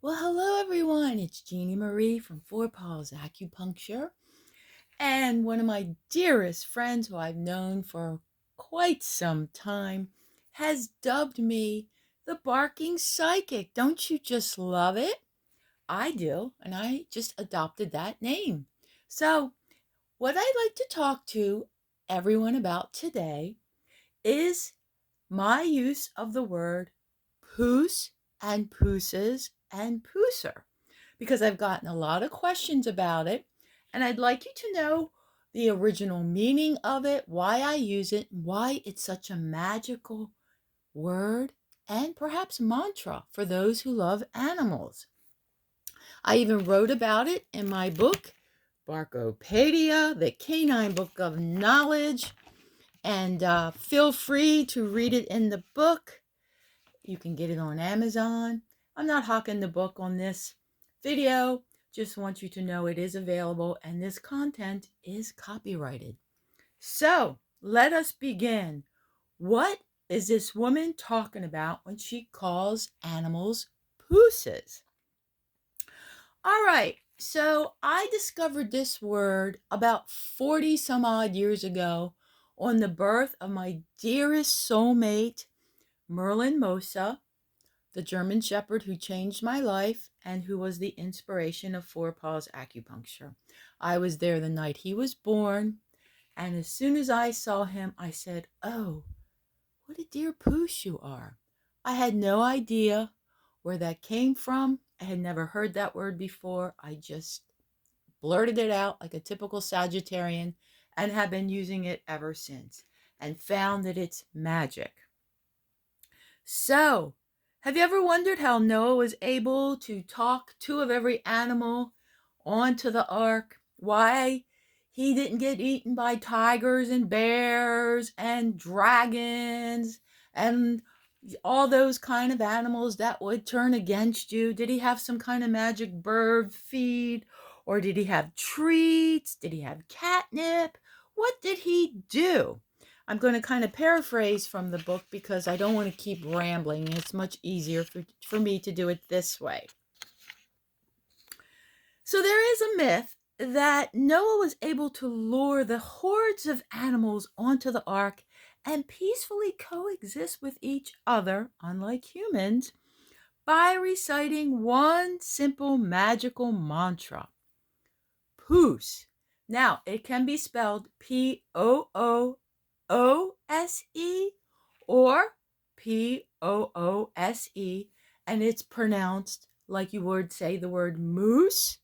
Well, hello everyone. It's Jeannie Marie from Paws Acupuncture. And one of my dearest friends who I've known for quite some time has dubbed me the barking psychic. Don't you just love it? I do, and I just adopted that name. So, what I'd like to talk to everyone about today is my use of the word poos and pooses and pooser because I've gotten a lot of questions about it, and I'd like you to know the original meaning of it, why I use it, why it's such a magical word, and perhaps mantra for those who love animals. I even wrote about it in my book, Barkopedia, the Canine Book of Knowledge, and feel free to read it in the book. You can get it on Amazon. I'm not hawking the book on this video. Just want you to know it is available and this content is copyrighted. So let us begin. What is this woman talking about when she calls animals pooses? All right. So I discovered this word about 40 some odd years ago on the birth of my dearest soulmate, Merlin Mosa, the German Shepherd who changed my life and who was the inspiration of Paws Acupuncture. I was there the night he was born, and as soon as I saw him, I said, "Oh, what a dear poosh you are." I had no idea where that came from. I had never heard that word before. I just blurted it out like a typical Sagittarian and have been using it ever since and found that it's magic. So, have you ever wondered how Noah was able to talk two of every animal onto the ark? Why he didn't get eaten by tigers and bears and dragons and all those kind of animals that would turn against you? Did he have some kind of magic bird feed? Or did he have treats? Did he have catnip? What did he do? I'm going to kind of paraphrase from the book because I don't want to keep rambling. It's much easier for me to do it this way. So there is a myth that Noah was able to lure the hordes of animals onto the ark and peacefully coexist with each other, unlike humans, by reciting one simple magical mantra, poos. Now, it can be spelled Poose or Poose, and it's pronounced like you would say the word moose.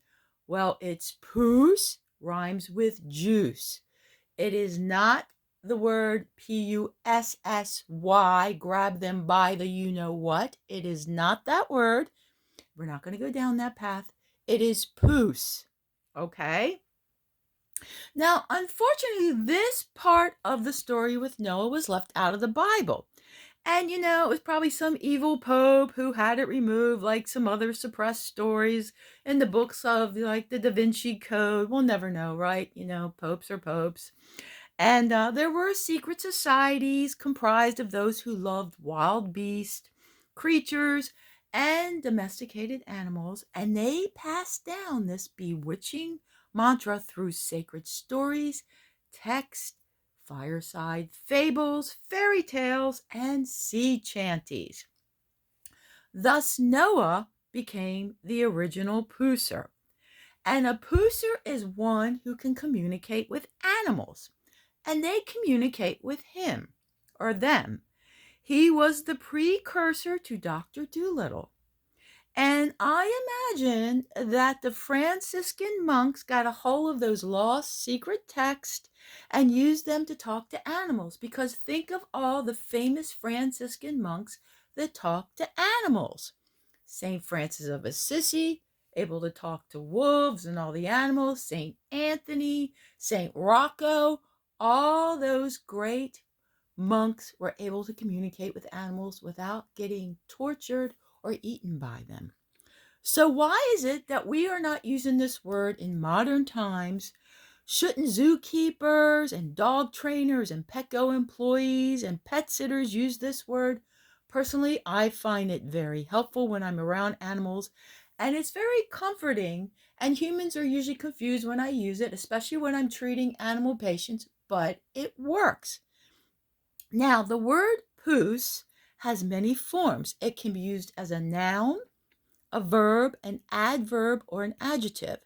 Well, it's poos, rhymes with juice. It is not the word Pussy, grab them by the you know what. It is not that word. We're not going to go down that path. It is poos. Okay? Now, unfortunately, this part of the story with Noah was left out of the Bible. And it was probably some evil pope who had it removed, like some other suppressed stories in the books of like the Da Vinci Code. We'll never know, right? Popes are popes. And there were secret societies comprised of those who loved wild beasts, creatures, and domesticated animals, and they passed down this bewitching mantra through sacred stories, text, fireside fables, fairy tales, and sea chanties. Thus, Noah became the original pooser. And a pooser is one who can communicate with animals, and they communicate with him or them. He was the precursor to Dr. Dolittle. And I imagine that the Franciscan monks got a hold of those lost secret texts and used them to talk to animals, because think of all the famous Franciscan monks that talk to animals. St. Francis of Assisi, able to talk to wolves and all the animals. St. Anthony, St. Rocco, all those great monks were able to communicate with animals without getting tortured or eaten by them. So why is it that we are not using this word in modern times? Shouldn't zookeepers and dog trainers and Petco employees and pet sitters use this word? Personally, I find it very helpful when I'm around animals, And it's very comforting, and humans are usually confused when I use it, especially when I'm treating animal patients, but it works. Now, the word poos has many forms. It can be used as a noun, a verb, an adverb, or an adjective.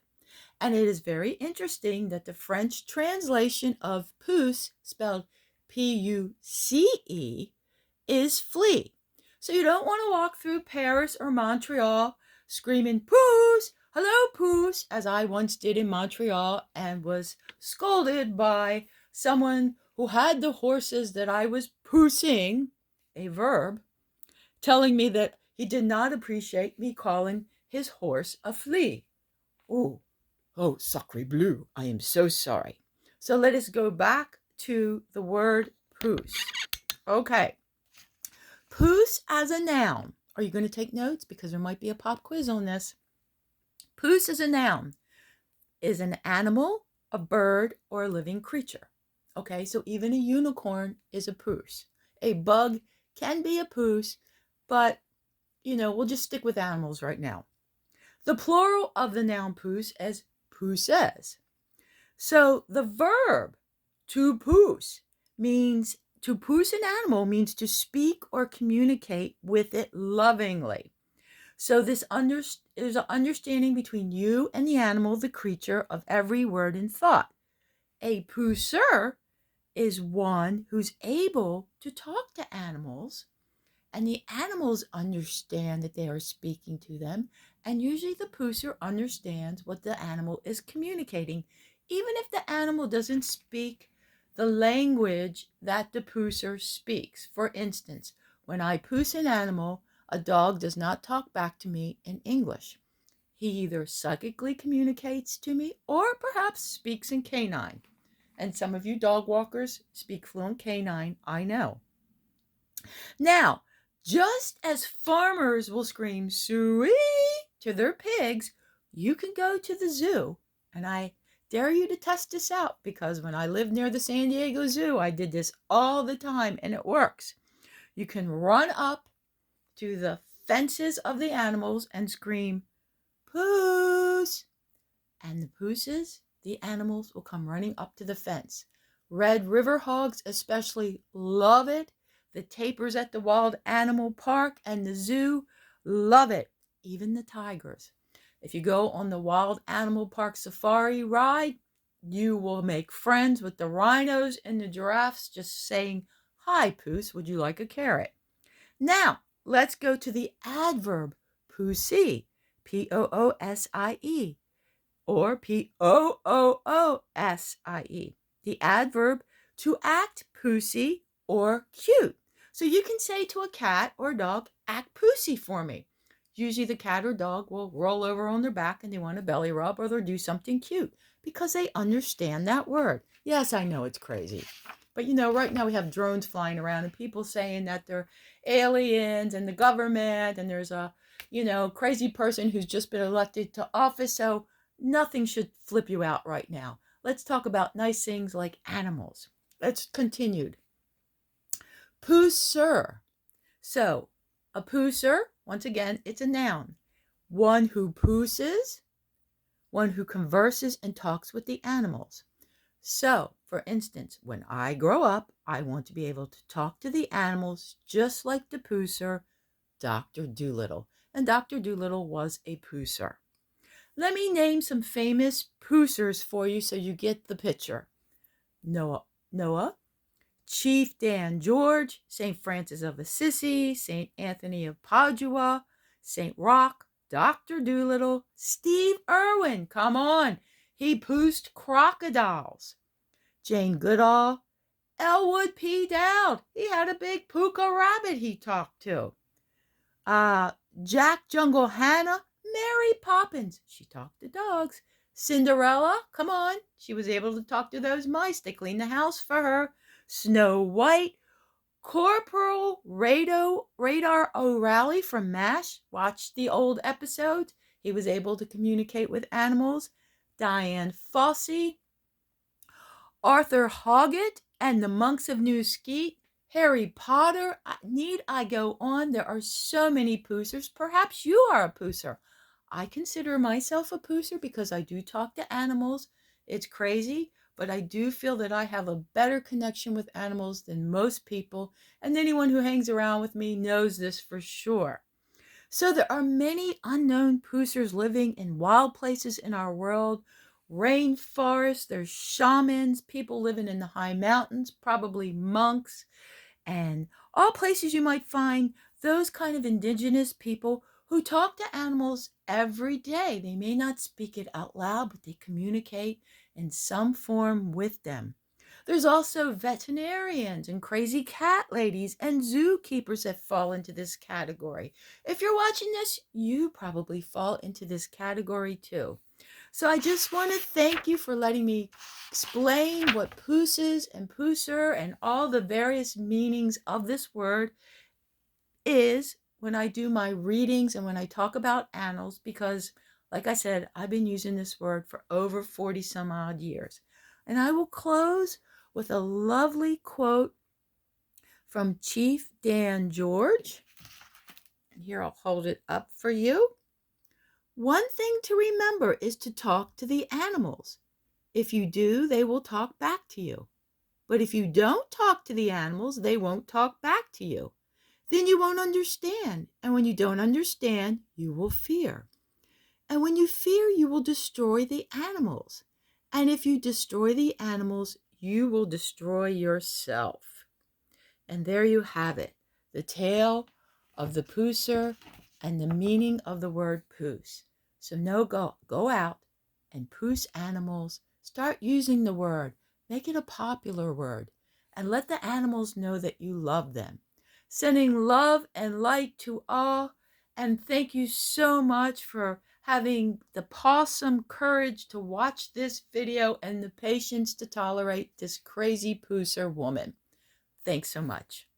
And it is very interesting that the French translation of pouce, spelled P-U-C-E, is flee. So you don't want to walk through Paris or Montreal screaming, "Poos! Hello, Poos!" as I once did in Montreal and was scolded by someone who had the horses that I was poosing, a verb, telling me that he did not appreciate me calling his horse a flea. Oh, oh, sacre bleu, I am so sorry. So let us go back to the word poos. Okay. Poos as a noun. Are you going to take notes? Because there might be a pop quiz on this. Poos as a noun is an animal, a bird, or a living creature. Okay, so even a unicorn is a poos. A bug can be a poos, but, we'll just stick with animals right now. The plural of the noun poos is POOSES. So the verb to poos means to poos an animal means to speak or communicate with it lovingly. So there's an understanding between you and the animal, the creature, of every word and thought. A pooser is one who's able to talk to animals, and the animals understand that they are speaking to them, and usually the pooser understands what the animal is communicating, even if the animal doesn't speak the language that the pooser speaks. For instance, when I poos an animal, a dog does not talk back to me in English. He either psychically communicates to me or perhaps speaks in canine. And some of you dog walkers speak fluent canine, I know. Now, just as farmers will scream "suey" to their pigs, you can go to the zoo, and I dare you to test this out, because when I lived near the San Diego Zoo, I did this all the time, and it works. You can run up to the fences of the animals and scream, "Poos!" And the pooses, the animals, will come running up to the fence. Red river hogs especially love it. The tapirs at the Wild Animal Park and the zoo love it. Even the tigers. If you go on the Wild Animal Park safari ride, you will make friends with the rhinos and the giraffes just saying, "Hi, Poos, would you like a carrot?" Now, let's go to the adverb poosie, P-O-O-S-I-E, or P-O-O-O-S-I-E. The adverb to act poosy or cute. So you can say to a cat or dog, "Act poosy for me." Usually the cat or dog will roll over on their back and they want a belly rub, or they'll do something cute because they understand that word. Yes, I know it's crazy. But right now we have drones flying around and people saying that they're aliens and the government, and there's a, crazy person who's just been elected to office. So nothing should flip you out right now. Let's talk about nice things like animals. Let's continue. Pooser. So, a pooser, once again, it's a noun. One who pooses, one who converses and talks with the animals. So, for instance, when I grow up, I want to be able to talk to the animals just like the pooser, Dr. Dolittle. And Dr. Dolittle was a pooser. Let me name some famous poosers for you so you get the picture. Noah, Chief Dan George, St. Francis of Assisi, St. Anthony of Padua, St. Roch, Dr. Dolittle, Steve Irwin, come on, he poosed crocodiles. Jane Goodall, Elwood P. Dowd, he had a big puka rabbit he talked to. Jack Jungle Hannah, Mary Poppins, she talked to dogs. Cinderella, come on, she was able to talk to those mice. They cleaned the house for her. Snow White, Corporal Radar O'Reilly from MASH, watched the old episodes. He was able to communicate with animals. Diane Fossey, Arthur Hoggett and the Monks of New Skeet, Harry Potter. Need I go on? There are so many poosers. Perhaps you are a pooser. I consider myself a pooser because I do talk to animals. It's crazy, but I do feel that I have a better connection with animals than most people, and anyone who hangs around with me knows this for sure. So there are many unknown poosers living in wild places in our world. Rainforests, there's shamans, people living in the high mountains, probably monks, and all places you might find those kind of indigenous people who talk to animals every day. They may not speak it out loud, but they communicate in some form with them. There's also veterinarians and crazy cat ladies and zookeepers that fall into this category. If you're watching this, you probably fall into this category too. So I just want to thank you for letting me explain what pooses and pooser and all the various meanings of this word is when I do my readings and when I talk about animals, because like I said, I've been using this word for over 40 some odd years. And I will close with a lovely quote from Chief Dan George. And here, I'll hold it up for you. One thing to remember is to talk to the animals. If you do, they will talk back to you. But if you don't talk to the animals, they won't talk back to you. Then you won't understand. And when you don't understand, you will fear. And when you fear, you will destroy the animals. And if you destroy the animals, you will destroy yourself. And there you have it, the tale of the pooser and the meaning of the word poos. So go out and poos animals. Start using the word. Make it a popular word. And let the animals know that you love them. Sending love and light to all. And thank you so much for having the possum courage to watch this video and the patience to tolerate this crazy pooser woman. Thanks so much.